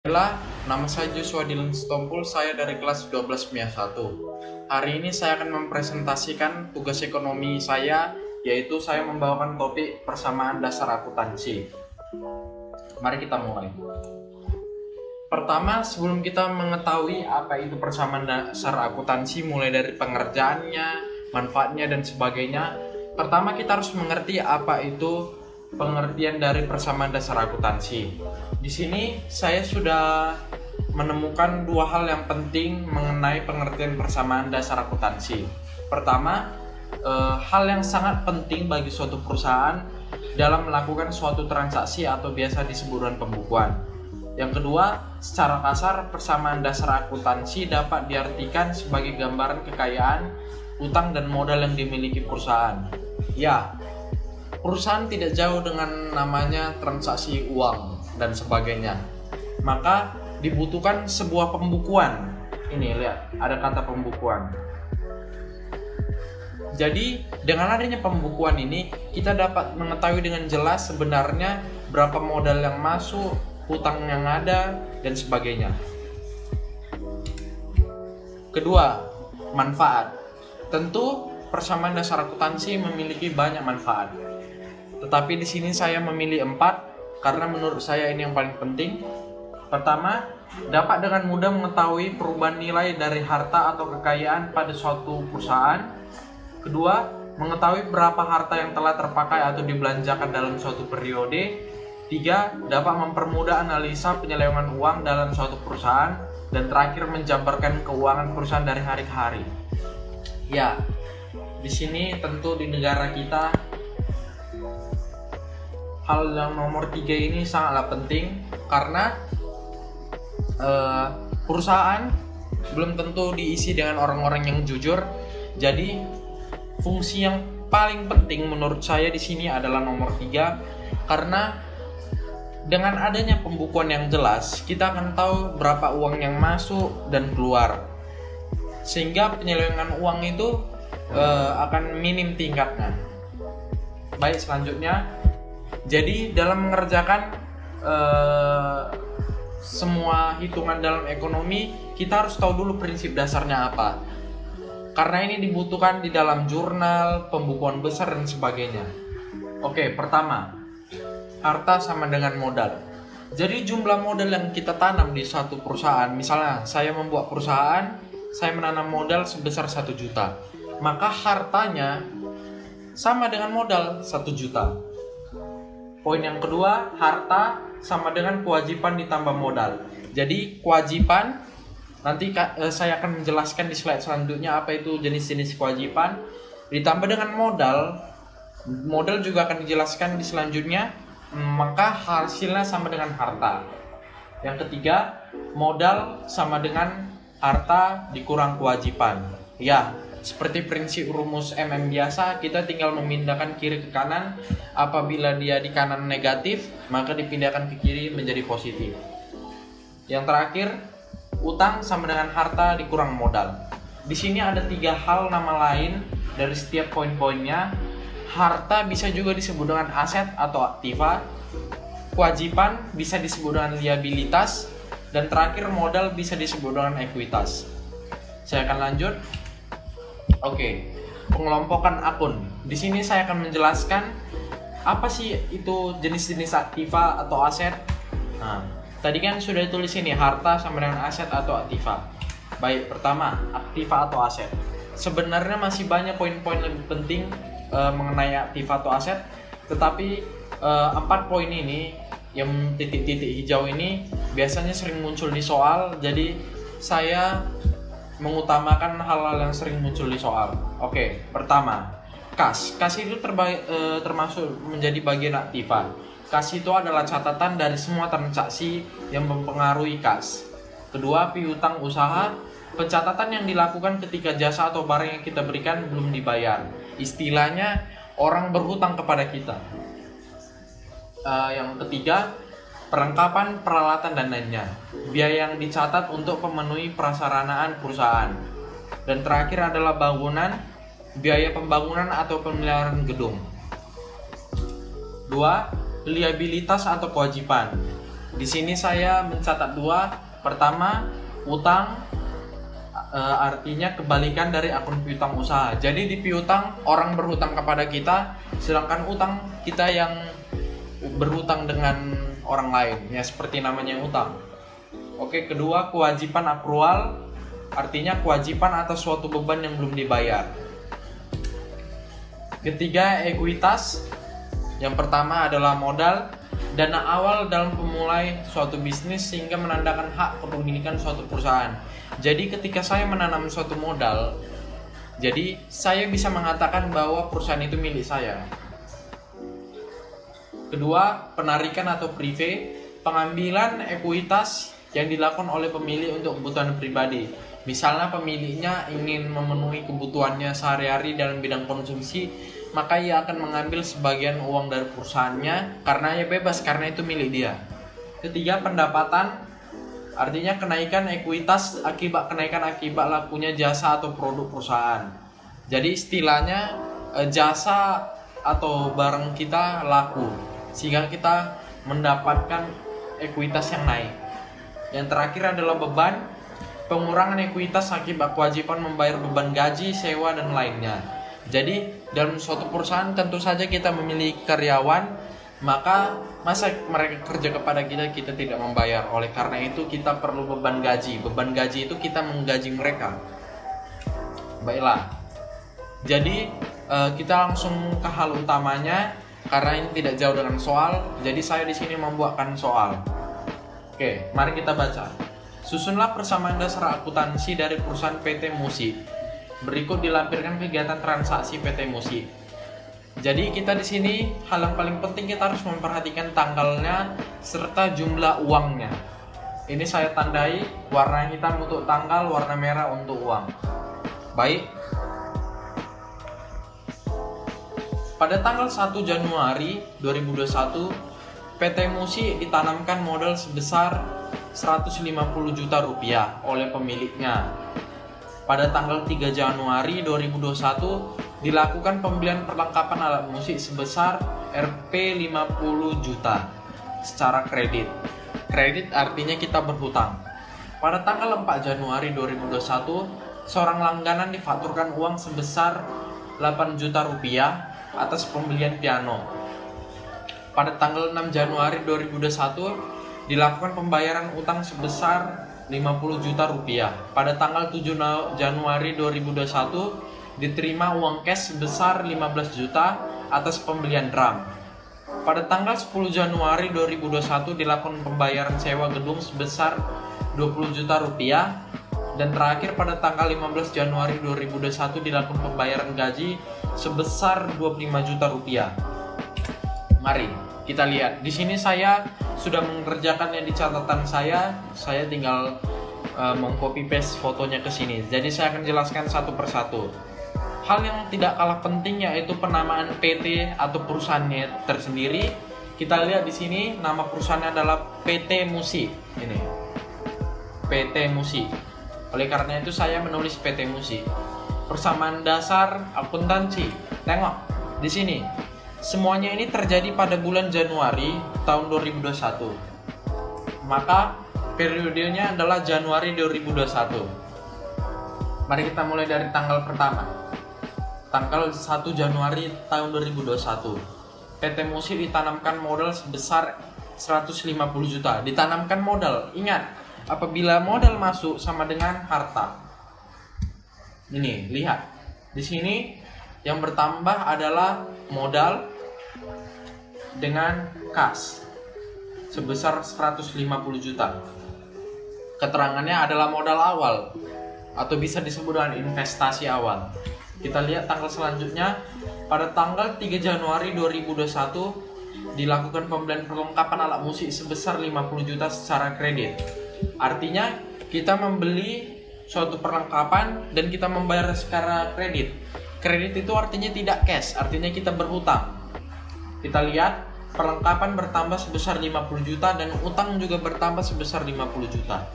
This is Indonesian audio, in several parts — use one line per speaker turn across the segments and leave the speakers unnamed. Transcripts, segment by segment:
Nama saya Joshua Dylan Stompul, saya dari kelas 12 MIA 1. Hari ini saya akan mempresentasikan tugas ekonomi saya, yaitu saya membawakan topik persamaan dasar akuntansi. Mari kita mulai. Pertama, sebelum kita mengetahui apa itu persamaan dasar akuntansi, mulai dari pengerjaannya, manfaatnya, dan sebagainya, pertama kita harus mengerti apa itu pengertian dari persamaan dasar akuntansi. Di sini saya sudah menemukan dua hal yang penting mengenai pengertian persamaan dasar akuntansi. Pertama, hal yang sangat penting bagi suatu perusahaan dalam melakukan suatu transaksi atau biasa disebut dengan pembukuan. Yang kedua, secara kasar persamaan dasar akuntansi dapat diartikan sebagai gambaran kekayaan, utang dan modal yang dimiliki perusahaan. Ya, perusahaan tidak jauh dengan namanya transaksi uang dan sebagainya. Maka dibutuhkan sebuah pembukuan. Ini lihat, ada kata pembukuan. Jadi dengan adanya pembukuan ini kita dapat mengetahui dengan jelas sebenarnya berapa modal yang masuk, hutang yang ada, dan sebagainya. Kedua, manfaat. Tentu persamaan dasar akuntansi memiliki banyak manfaat. Tetapi di sini saya memilih 4 karena menurut saya ini yang paling penting. Pertama, dapat dengan mudah mengetahui perubahan nilai dari harta atau kekayaan pada suatu perusahaan. Kedua, mengetahui berapa harta yang telah terpakai atau dibelanjakan dalam suatu periode. Tiga, dapat mempermudah analisa penyelewengan uang dalam suatu perusahaan. Dan terakhir, menjabarkan keuangan perusahaan dari hari ke hari. Ya, di sini tentu di negara kita hal yang nomor 3 ini sangatlah penting karena perusahaan belum tentu diisi dengan orang-orang yang jujur. Jadi fungsi yang paling penting menurut saya di sini adalah nomor 3 karena dengan adanya pembukuan yang jelas kita akan tahu berapa uang yang masuk dan keluar sehingga penyelewengan uang itu akan minim tingkatnya. Baik, selanjutnya. Jadi dalam mengerjakan semua hitungan dalam ekonomi, kita harus tahu dulu prinsip dasarnya apa. Karena ini dibutuhkan di dalam jurnal, pembukuan besar dan sebagainya. Oke, pertama, harta sama dengan modal. Jadi jumlah modal yang kita tanam di suatu perusahaan, misalnya saya membuat perusahaan, saya menanam modal sebesar 1 juta. Maka hartanya sama dengan modal 1 juta. Poin yang kedua, harta sama dengan kewajiban ditambah modal. Jadi kewajiban, nanti saya akan menjelaskan di slide selanjutnya apa itu jenis-jenis kewajiban. Ditambah dengan modal, modal juga akan dijelaskan di selanjutnya, maka hasilnya sama dengan harta. Yang ketiga, modal sama dengan harta dikurang kewajiban. Ya, seperti prinsip rumus MM biasa, kita tinggal memindahkan kiri ke kanan. Apabila dia di kanan negatif, maka dipindahkan ke kiri menjadi positif. Yang terakhir, utang sama dengan harta dikurang modal. Di sini ada 3 hal nama lain dari setiap poin-poinnya. Harta bisa juga disebut dengan aset atau aktiva. Kewajiban bisa disebut dengan liabilitas. Dan terakhir, modal bisa disebut dengan ekuitas. Saya akan lanjut. Oke, pengelompokan akun. Di sini saya akan menjelaskan apa sih itu jenis-jenis aktiva atau aset. Nah, tadi kan sudah ditulis ini harta sama dengan aset atau aktiva. Baik, pertama, aktiva atau aset. Sebenarnya masih banyak poin-poin lebih penting mengenai aktiva atau aset, tetapi 4 poin ini yang titik-titik hijau ini biasanya sering muncul di soal, jadi saya mengutamakan hal-hal yang sering muncul di soal. Oke, pertama, kas. Kas itu termasuk menjadi bagian aktiva. Kas itu adalah catatan dari semua transaksi yang mempengaruhi kas. Kedua, piutang usaha. Pencatatan yang dilakukan ketika jasa atau barang yang kita berikan belum dibayar. Istilahnya, orang berhutang kepada kita. Yang ketiga, perlengkapan, peralatan, dan lainnya. Biaya yang dicatat untuk memenuhi prasaranaan perusahaan. Dan terakhir adalah bangunan, biaya pembangunan atau pemeliharaan gedung. 2. Liabilitas atau kewajiban. Di sini saya mencatat dua. Pertama, utang artinya kebalikan dari akun piutang usaha. Jadi di piutang orang berhutang kepada kita, sedangkan utang kita yang berhutang dengan orang lain, ya seperti namanya utang. Oke, kedua, kewajiban akrual, artinya kewajiban atas suatu beban yang belum dibayar. Ketiga, ekuitas. Yang pertama adalah modal, dana awal dalam memulai suatu bisnis sehingga menandakan hak kepemilikan suatu perusahaan. Jadi ketika saya menanam suatu modal, jadi saya bisa mengatakan bahwa perusahaan itu milik saya. Kedua, penarikan atau prive, pengambilan ekuitas yang dilakukan oleh pemilik untuk kebutuhan pribadi. Misalnya pemiliknya ingin memenuhi kebutuhannya sehari-hari dalam bidang konsumsi, maka ia akan mengambil sebagian uang dari perusahaannya karena ia bebas, karena itu milik dia. Ketiga, pendapatan, artinya kenaikan ekuitas akibat lakunya jasa atau produk perusahaan. Jadi istilahnya jasa atau barang kita laku sehingga kita mendapatkan ekuitas yang naik. Yang terakhir adalah beban, pengurangan ekuitas akibat kewajiban membayar beban gaji, sewa, dan lainnya. Jadi dalam suatu perusahaan tentu saja kita memiliki karyawan, maka masa mereka kerja kepada kita, kita tidak membayar. Oleh karena itu kita perlu beban gaji. Beban gaji itu kita menggaji mereka. Baiklah, jadi kita langsung ke hal utamanya karena ini tidak jauh dengan soal. Jadi saya di sini membuatkan soal. Oke, mari kita baca. Susunlah persamaan dasar akuntansi dari perusahaan PT Musi. Berikut dilampirkan kegiatan transaksi PT Musi. Jadi kita di sini hal yang paling penting kita harus memperhatikan tanggalnya serta jumlah uangnya. Ini saya tandai warna hitam untuk tanggal, warna merah untuk uang. Baik. Pada tanggal 1 Januari 2021, PT Musi ditanamkan modal sebesar 150 juta rupiah oleh pemiliknya. Pada tanggal 3 Januari 2021 dilakukan pembelian perlengkapan alat musik sebesar Rp 50 juta secara kredit. Kredit artinya kita berhutang. Pada tanggal 4 Januari 2021, seorang langganan difakturkan uang sebesar 8 juta rupiah atas pembelian piano. Pada tanggal 6 Januari 2021 dilakukan pembayaran utang sebesar 50 juta rupiah. Pada tanggal 7 Januari 2021 diterima uang cash sebesar 15 juta atas pembelian drum. Pada tanggal 10 Januari 2021 dilakukan pembayaran sewa gedung sebesar 20 juta rupiah. Dan terakhir pada tanggal 15 Januari 2021 dilakukan pembayaran gaji sebesar 25 juta rupiah. Mari kita lihat. Di sini saya sudah mengerjakannya di catatan saya. Saya tinggal mengcopy paste fotonya ke sini. Jadi saya akan jelaskan satu persatu. Hal yang tidak kalah penting yaitu penamaan PT atau perusahaannya tersendiri. Kita lihat di sini nama perusahaannya adalah PT Musi. Ini PT Musi. Oleh karena itu saya menulis PT Musi. Persamaan dasar akuntansi. Tengok di sini. Semuanya ini terjadi pada bulan Januari tahun 2021. Maka periodenya adalah Januari 2021. Mari kita mulai dari tanggal pertama. Tanggal 1 Januari tahun 2021. PT Musi ditanamkan modal sebesar 150 juta. Ditanamkan modal. Ingat, apabila modal masuk sama dengan harta. Ini, lihat. Di sini yang bertambah adalah modal dengan kas sebesar 150 juta. Keterangannya adalah modal awal atau bisa disebut dengan investasi awal. Kita lihat tanggal selanjutnya. Pada tanggal 3 Januari 2021 dilakukan pembelian perlengkapan alat musik sebesar 50 juta secara kredit. Artinya kita membeli suatu perlengkapan dan kita membayar secara kredit. Kredit itu artinya tidak cash, artinya kita berhutang. Kita lihat perlengkapan bertambah sebesar 50 juta dan utang juga bertambah sebesar 50 juta.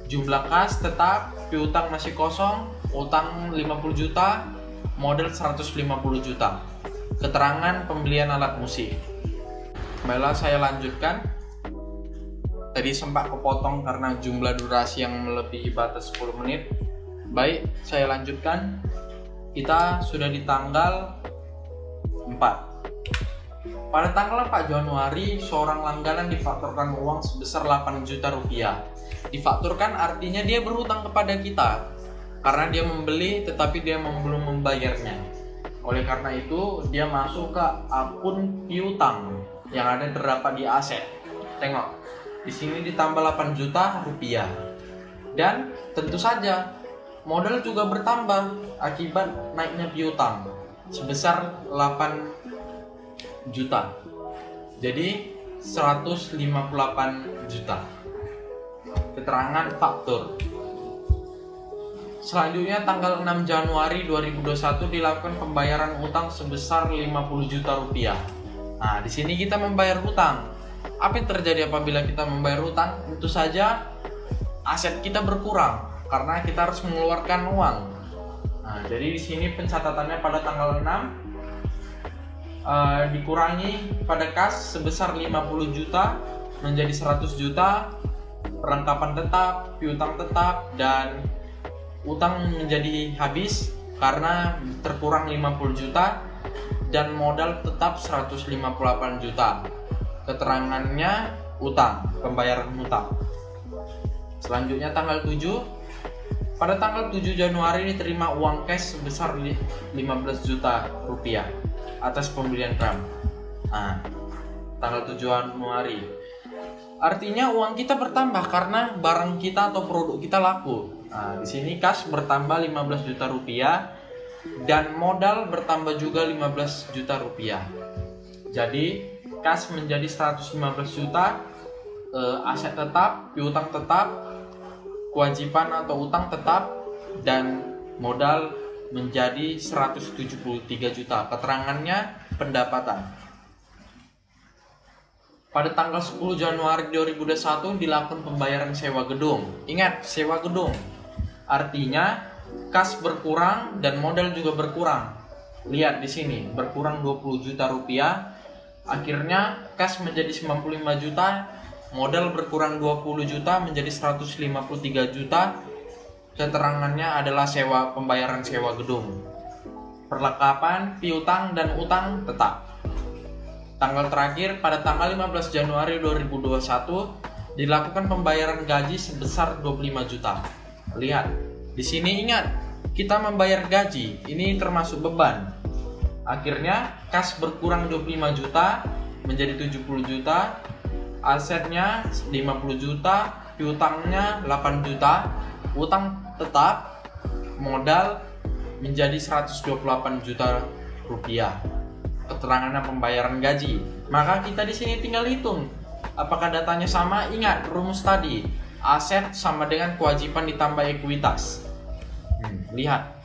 Jumlah kas tetap, piutang masih kosong, utang 50 juta, modal 150 juta. Keterangan pembelian alat musik. Baiklah, saya lanjutkan. Tadi sempat kepotong karena jumlah durasi yang melebihi batas 10 menit. Baik, saya lanjutkan. Kita sudah di tanggal 4. Pada tanggal 4 Januari, seorang langganan difakturkan uang sebesar 8 juta rupiah. Difakturkan artinya dia berhutang kepada kita karena dia membeli tetapi dia belum membayarnya. Oleh karena itu, dia masuk ke akun piutang yang ada terdapat di aset. Tengok, di sini ditambah 8 juta rupiah. Dan tentu saja modal juga bertambah akibat naiknya piutang sebesar 8 juta. Jadi 158 juta. Keterangan faktur. Selanjutnya tanggal 6 Januari 2021 dilakukan pembayaran utang sebesar 50 juta rupiah. Nah, di sini kita membayar hutang. Apa yang terjadi apabila kita membayar hutang? Tentu saja aset kita berkurang karena kita harus mengeluarkan uang. Nah, jadi di sini pencatatannya pada tanggal 6 dikurangi pada kas sebesar 50 juta menjadi 100 juta, perlengkapan tetap, piutang tetap, dan utang menjadi habis karena terkurang 50 juta dan modal tetap 158 juta. Keterangannya utang, pembayaran utang. Selanjutnya tanggal 7. Pada tanggal 7 Januari diterima uang cash sebesar 15 juta rupiah atas pembelian RAM. Nah, tanggal 7 Januari. Artinya uang kita bertambah karena barang kita atau produk kita laku. Nah, di sini kas bertambah 15 juta rupiah dan modal bertambah juga 15 juta rupiah. Jadi kas menjadi 115 juta, aset tetap, piutang tetap, kewajiban atau utang tetap, dan modal menjadi 173 juta. Keterangannya pendapatan. Pada tanggal 10 Januari 2021 dilakukan pembayaran sewa gedung. Ingat, sewa gedung. Artinya kas berkurang dan modal juga berkurang. Lihat di sini, berkurang 20 juta rupiah. Akhirnya kas menjadi 95 juta, modal berkurang 20 juta menjadi 153 juta. Keterangannya adalah pembayaran sewa gedung. Perlengkapan, piutang, dan utang tetap. Tanggal terakhir pada tanggal 15 Januari 2021 dilakukan pembayaran gaji sebesar 25 juta. Lihat, di sini ingat, kita membayar gaji, ini termasuk beban. Akhirnya kas berkurang 25 juta menjadi 70 juta, asetnya 50 juta, piutangnya 8 juta, utang tetap, modal menjadi 128 juta rupiah. Keterangannya pembayaran gaji. Maka kita di sini tinggal hitung apakah datanya sama. Ingat rumus tadi, aset sama dengan kewajiban ditambah ekuitas. Lihat,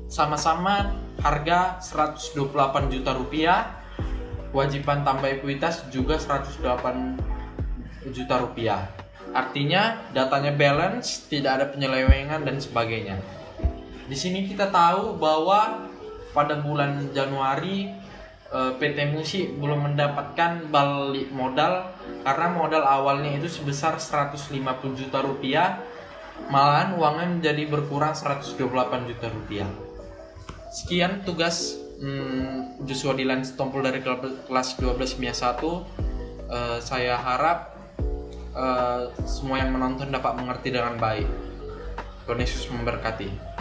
sama-sama harga 128 juta rupiah, kewajiban tambah ekuitas juga 128 juta rupiah. Artinya datanya balance, tidak ada penyelewengan dan sebagainya. Di sini kita tahu bahwa pada bulan Januari PT Musi belum mendapatkan balik modal karena modal awalnya itu sebesar 150 juta rupiah, malahan uangnya menjadi berkurang 128 juta rupiah. Sekian tugas Joshua Dylan Sitompul dari kelas 12 MIA 1. Saya harap semua yang menonton dapat mengerti dengan baik. Tuhan Yesus memberkati.